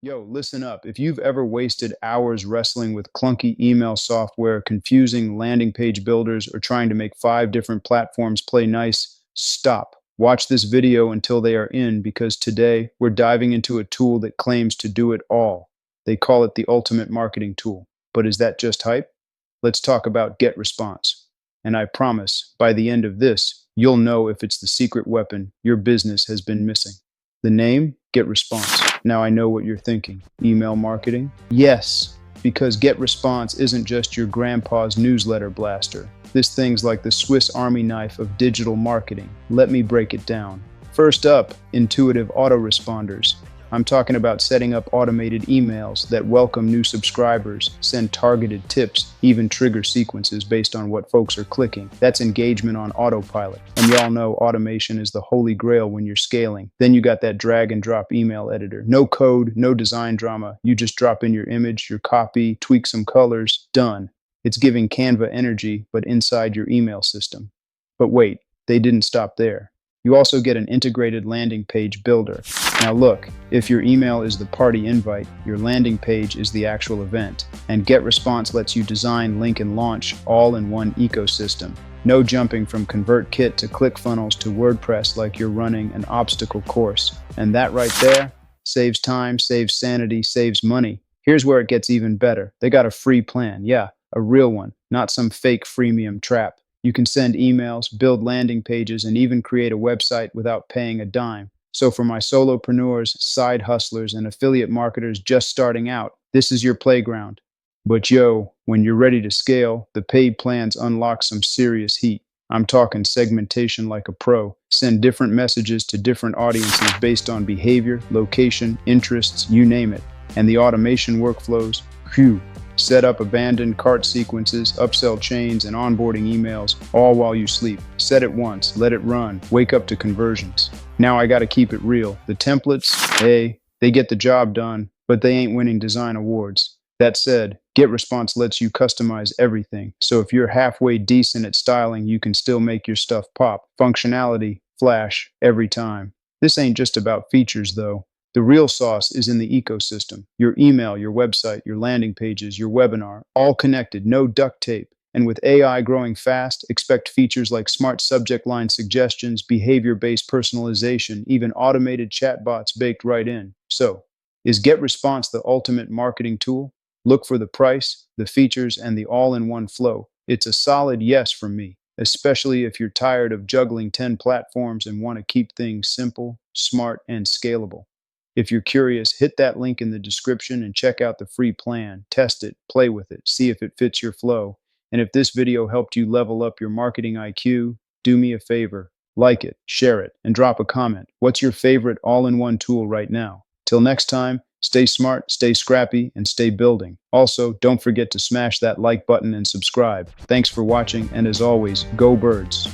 Yo, listen up. If you've ever wasted hours wrestling with clunky email software, confusing landing page builders, or trying to make 5 different platforms play nice, stop. Watch this video until they are in because today we're diving into a tool that claims to do it all. They call it the ultimate marketing tool. But is that just hype? Let's talk about GetResponse. And I promise, by the end of this, you'll know if it's the secret weapon your business has been missing. The name? GetResponse. Now I know what you're thinking. Email marketing? Yes, because GetResponse isn't just your grandpa's newsletter blaster. This thing's like the Swiss Army knife of digital marketing. Let me break it down. First up, intuitive autoresponders. I'm talking about setting up automated emails that welcome new subscribers, send targeted tips, even trigger sequences based on what folks are clicking. That's engagement on autopilot. And y'all know automation is the holy grail when you're scaling. Then you got that drag and drop email editor. No code, no design drama. You just drop in your image, your copy, tweak some colors, done. It's giving Canva energy, but inside your email system. But wait, they didn't stop there. You also get an integrated landing page builder. Now look, if your email is the party invite, your landing page is the actual event. And GetResponse lets you design, link, and launch all in one ecosystem. No jumping from ConvertKit to ClickFunnels to WordPress like you're running an obstacle course. And that right there saves time, saves sanity, saves money. Here's where it gets even better. They got a free plan. Yeah, a real one, not some fake freemium trap. You can send emails, build landing pages, and even create a website without paying a dime. So for my solopreneurs, side hustlers, and affiliate marketers just starting out, this is your playground. But yo, when you're ready to scale, the paid plans unlock some serious heat. I'm talking segmentation like a pro. Send different messages to different audiences based on behavior, location, interests, you name it. And the automation workflows, phew. Set up abandoned cart sequences, upsell chains, and onboarding emails, all while you sleep. Set it once, let it run, wake up to conversions. Now I gotta keep it real. The templates, hey, they get the job done, but they ain't winning design awards. That said, GetResponse lets you customize everything. So if you're halfway decent at styling, you can still make your stuff pop. Functionality, flash, every time. This ain't just about features though. The real sauce is in the ecosystem. Your email, your website, your landing pages, your webinar, all connected, no duct tape. And with AI growing fast, expect features like smart subject line suggestions, behavior-based personalization, even automated chatbots baked right in. So, is GetResponse the ultimate marketing tool? Look for the price, the features, and the all-in-one flow. It's a solid yes from me, especially if you're tired of juggling 10 platforms and want to keep things simple, smart, and scalable. If you're curious, hit that link in the description and check out the free plan. Test it, play with it, see if it fits your flow. And if this video helped you level up your marketing IQ, do me a favor, like it, share it, and drop a comment. What's your favorite all-in-one tool right now? Till next time, stay smart, stay scrappy, and stay building. Also, don't forget to smash that like button and subscribe. Thanks for watching, and as always, go birds.